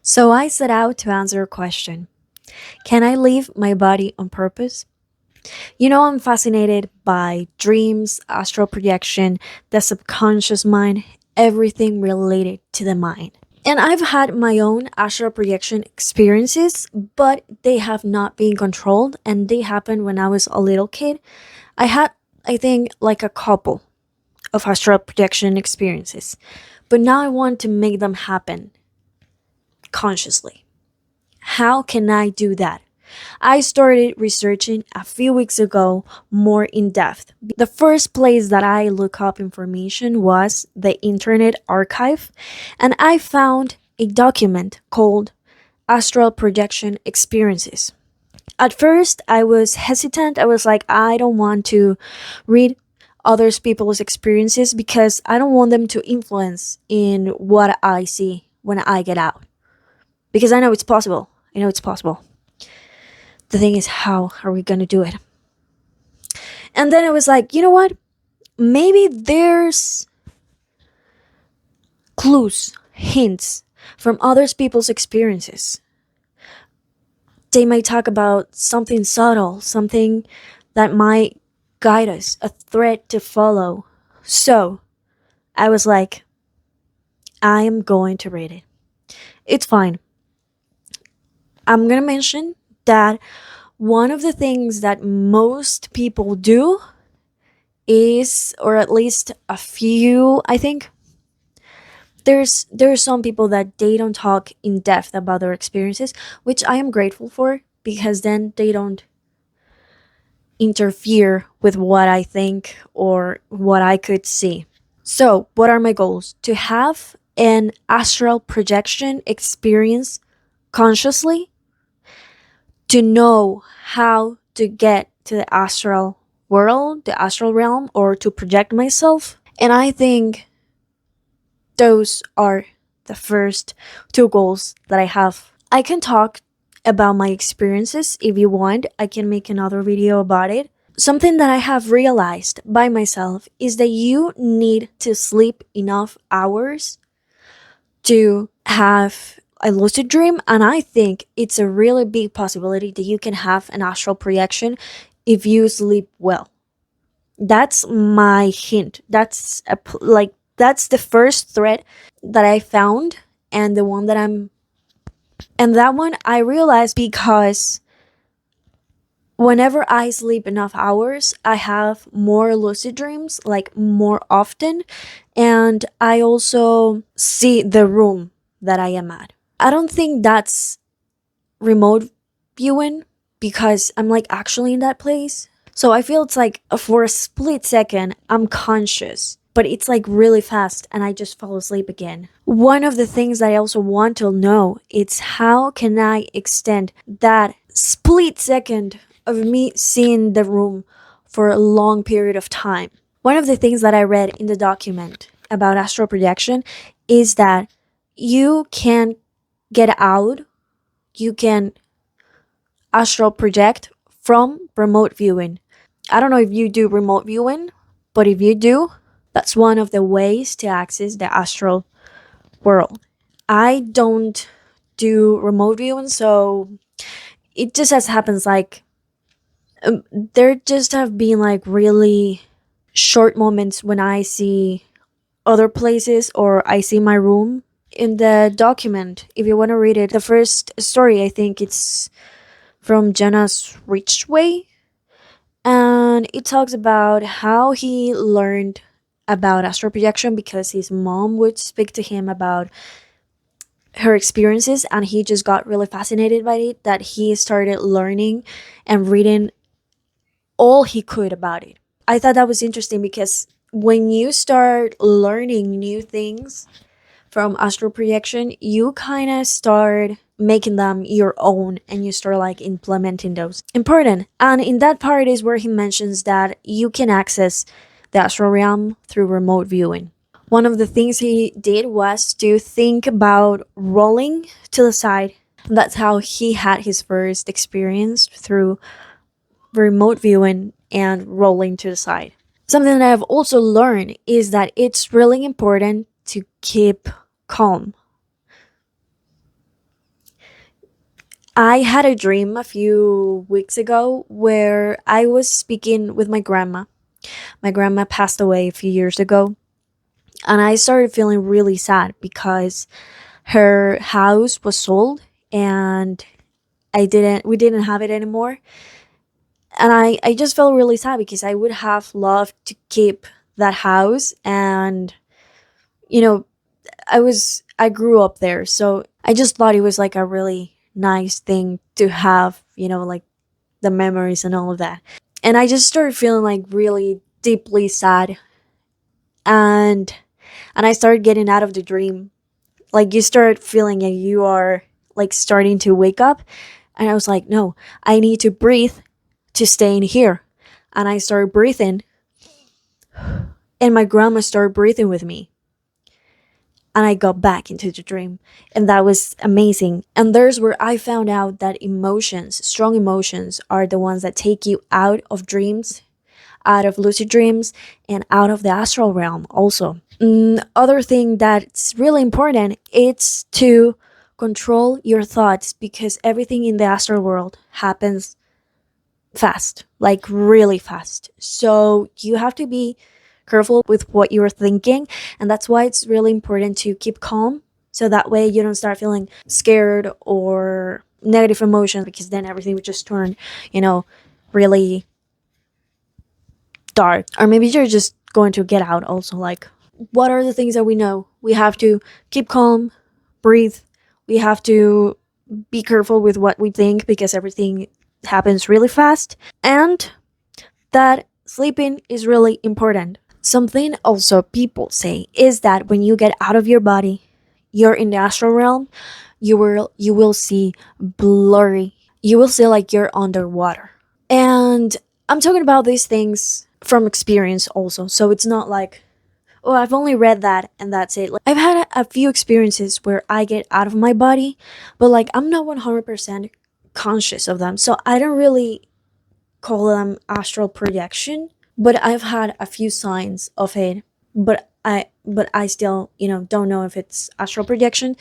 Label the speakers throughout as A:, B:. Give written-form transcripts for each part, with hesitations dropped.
A: So I set out to answer a question. Can I leave my body on purpose? I'm fascinated by dreams, astral projection, the subconscious mind, everything related to the mind. And I've had my own astral projection experiences, but they have not been controlled and they happened when I was a little kid. I had, I think, like a couple of astral projection experiences, but now I want to make them happen consciously. How can I do that? I started researching a few weeks ago more in depth. The first place that I look up information was the Internet Archive, and I found a document called Astral Projection Experiences. At first, I was hesitant. I was like, I don't want to read others people's experiences because I don't want them to influence in what I see when I get out. Because I know it's possible. I know it's possible. The thing is, how are we going to do it? And then it was like, you know what? Maybe there's clues, hints from others people's experiences. They might talk about something subtle, something that might guide us, a thread to follow. So I was like, I am going to read it. It's fine. I'm going to mention that one of the things that most people do is, or at least a few, I think, there's some people that they don't talk in depth about their experiences, which I am grateful for because then they don't interfere with what I think or what I could see. So, what are my goals? To have an astral projection experience consciously, to know how to get to the astral world, the astral realm, or to project myself. And I think those are the first two goals that I have. I can talk about my experiences if you want. I can make another video about it. Something that I have realized by myself is that you need to sleep enough hours to have a lucid dream, and I think it's a really big possibility that you can have an astral projection if you sleep well. That's my hint. That's the first thread that I found, and the one that I'm and that one I realized because whenever I sleep enough hours, I have more lucid dreams, like more often, and I also see the room that I am at. I don't think that's remote viewing because I'm like actually in that place. So I feel it's like for a split second, I'm conscious, but it's like really fast and I just fall asleep again. One of the things that I also want to know is how can I extend that split second of me seeing the room for a long period of time. One of the things that I read in the document about astral projection is that you can get out, you can astral project from remote viewing. I don't know if you do remote viewing, but if you do, that's one of the ways to access the astral world. I don't do remote viewing, so it just as happens like there just have been like really short moments when I see other places or I see my room. In the document, if you want to read it, the first story, I think it's from Jenna's Richway, and it talks about how he learned about astral projection because his mom would speak to him about her experiences, and he just got really fascinated by it that he started learning and reading all he could about it. I thought that was interesting because when you start learning new things from astral projection, you kind of start making them your own and you start like implementing those. Important. And in that part is where he mentions that you can access the astral realm through remote viewing. One of the things he did was to think about rolling to the side. That's how he had his first experience through remote viewing and rolling to the side. Something that I've also learned is that it's really important to keep calm. I had a dream a few weeks ago where I was speaking with my grandma. My grandma passed away a few years ago, and I started feeling really sad because her house was sold and we didn't have it anymore. And I just felt really sad because I would have loved to keep that house. And you know, I grew up there, so I just thought it was like a really nice thing to have, like the memories and all of that. And I just started feeling like really deeply sad, and I started getting out of the dream. Like you start feeling like you are like starting to wake up, and I was like, no, I need to breathe to stay in here. And I started breathing, and my grandma started breathing with me, and I got back into the dream. And that was amazing. And there's where I found out that emotions, strong emotions, are the ones that take you out of dreams, out of lucid dreams, and out of the astral realm also. Other thing that's really important, it's to control your thoughts, because everything in the astral world happens fast, like really fast. So you have to be careful with what you're thinking. And that's why it's really important to keep calm. So that way you don't start feeling scared or negative emotions, because then everything would just turn, really dark. Or maybe you're just going to get out also. Like, what are the things that we know? We have to keep calm, breathe. We have to be careful with what we think, because everything happens really fast. And that sleeping is really important. Something also people say is that when you get out of your body, you're in the astral realm, you will see blurry. You will see like you're underwater. And I'm talking about these things from experience also. So it's not like, oh, I've only read that and that's it. Like, I've had a few experiences where I get out of my body, but like I'm not 100% conscious of them. So I don't really call them astral projection, but I've had a few signs of it. But I still, don't know if it's astral projection.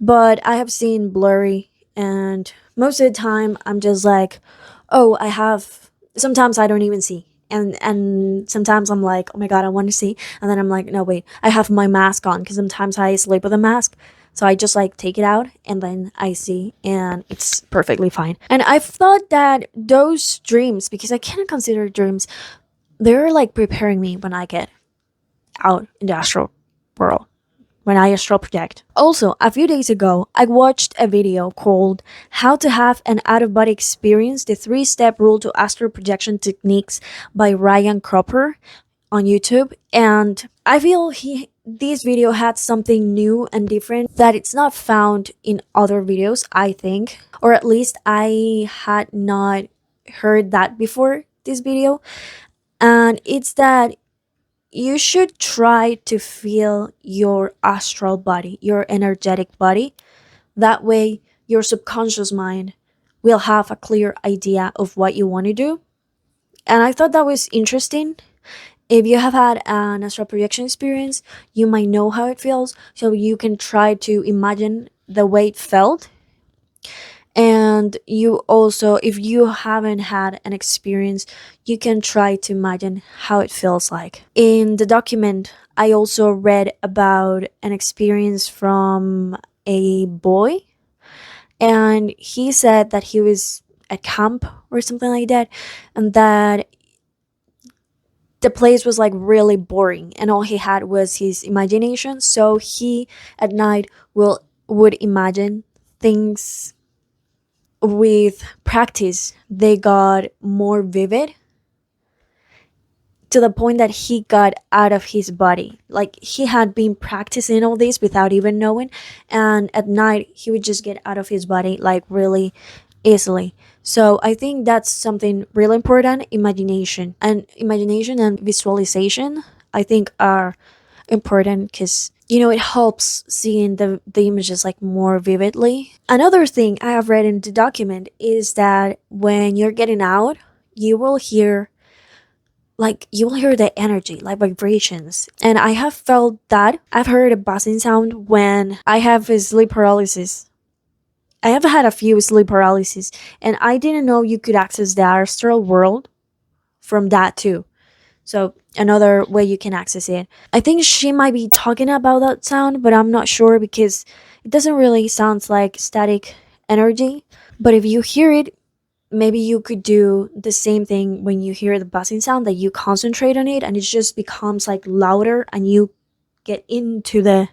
A: But I have seen blurry, and most of the time I'm just like, oh, I have. Sometimes I don't even see, and sometimes I'm like, oh my god, I want to see, and then I'm like, no wait, I have my mask on, because sometimes I sleep with a mask. So I just like take it out and then I see, and it's perfectly fine. And I've thought that those dreams, because I cannot consider dreams, they're like preparing me when I get out in the astral world, when I astral project. Also, a few days ago, I watched a video called How to Have an Out of Body Experience, the 3-Step Rule to Astral Projection Techniques by Ryan Cropper on YouTube. And I feel this video had something new and different that it's not found in other videos, I think. Or at least I had not heard that before this video. And it's that you should try to feel your astral body, your energetic body. That way, your subconscious mind will have a clear idea of what you want to do. And I thought that was interesting. If you have had an astral projection experience, you might know how it feels, so you can try to imagine the way it felt. And you also, if you haven't had an experience, you can try to imagine how it feels like. In the document, I also read about an experience from a boy, and he said that he was at camp or something like that, and that the place was like really boring and all he had was his imagination. So he at night would imagine things. With practice, they got more vivid, to the point that he got out of his body. Like he had been practicing all this without even knowing, and at night he would just get out of his body like really easily. So I think that's something really important. Imagination and visualization, I think, are important, because it helps seeing the images like more vividly. Another thing I have read in the document is that when you're getting out, you will hear the energy, like vibrations. And I have felt that. I've heard a buzzing sound when I have a sleep paralysis. I have had a few sleep paralysis, and I didn't know you could access the astral world from that too. So another way you can access it. I think she might be talking about that sound, but I'm not sure because it doesn't really sound like static energy. But if you hear it, maybe you could do the same thing when you hear the buzzing sound, that you concentrate on it and it just becomes like louder and you get into the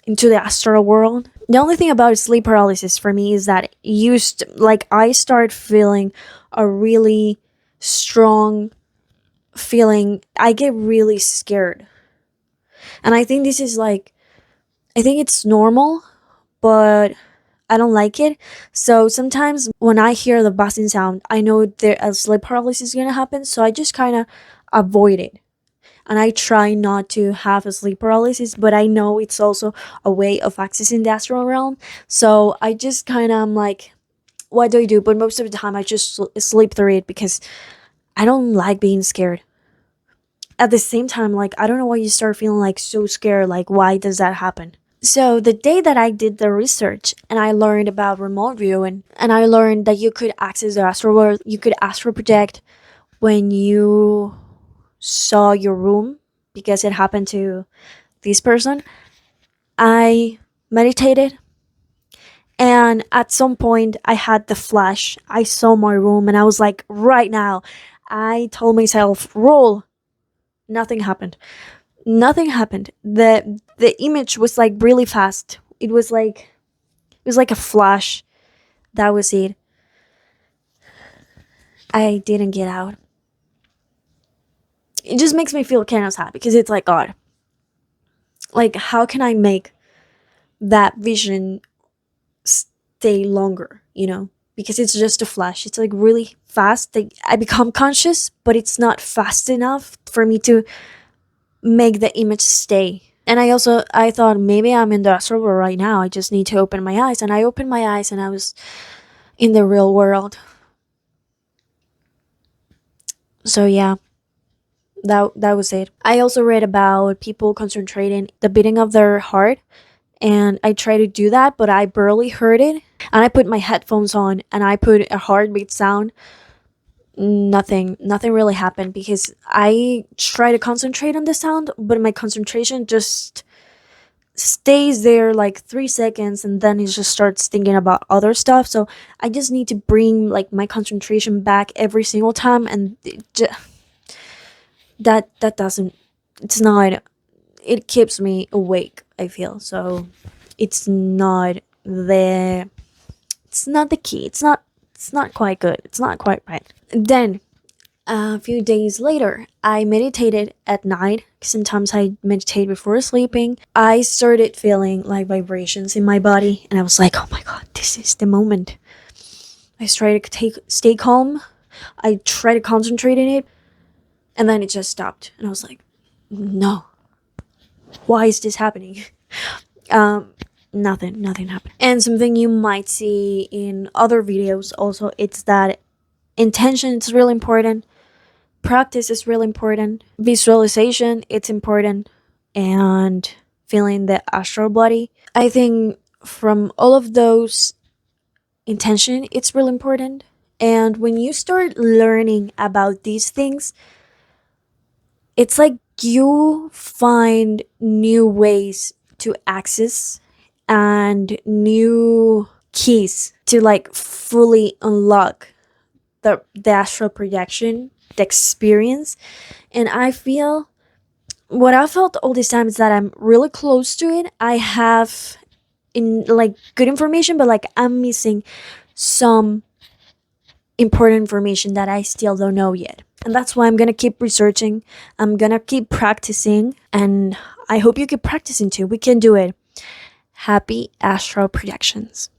A: astral world. The only thing about sleep paralysis for me is that like I start feeling a really strong feeling. I get really scared. And I think this is like, I think it's normal, but I don't like it. So sometimes when I hear the buzzing sound, I know there a sleep paralysis is gonna happen. So I just kind of avoid it, and I try not to have a sleep paralysis. But I know it's also a way of accessing the astral realm. So I just kind of am like, what do I do? But most of the time, I just sleep through it because I don't like being scared. At the same time, like I don't know why you start feeling like so scared. Like why does that happen? So the day that I did the research and I learned about remote viewing and I learned that you could access the astral world, you could astral project when you saw your room because it happened to this person. I meditated, and at some point I had the flash. I saw my room and I was like, right now. I told myself, roll. Nothing happened. Nothing happened. The image was like really fast. It was like a flash. That was it. I didn't get out. It just makes me feel kind of sad because it's like, God, like how can I make that vision stay longer, because it's just a flash. It's like really fast. Like I become conscious, but it's not fast enough for me to make the image stay. And I thought maybe I'm in the astral world right now. I just need to open my eyes. And I opened my eyes and I was in the real world. So yeah, that was it. I also read about people concentrating the beating of their heart, and I tried to do that, but I barely heard it. And I put my headphones on and I put a heartbeat sound. Nothing really happened because I try to concentrate on the sound, but my concentration just stays there like 3 seconds and then it just starts thinking about other stuff. So I just need to bring like my concentration back every single time, and that doesn't, it's not, it keeps me awake, I feel. So it's not the it's not the key. It's not quite good. It's not quite right. Then a few days later, I meditated at night. Sometimes I meditate before sleeping. I started feeling like vibrations in my body, and I was like, "Oh my god, this is the moment." I try to stay calm. I try to concentrate in it, and then it just stopped. And I was like, "No, why is this happening?" Um, nothing happened. And something you might see in other videos also, it's that intention is really important. Practice is really important. Visualization, it's important. And feeling the astral body. I think from all of those, intention, it's really important. And when you start learning about these things, it's like you find new ways to access and new keys to like fully unlock the astral projection, the experience. And I feel what I felt all this time is that I'm really close to it. I have in like good information, but like I'm missing some important information that I still don't know yet. And that's why I'm gonna keep researching. I'm gonna keep practicing, and I hope you keep practicing too. We can do it. Happy astral projections.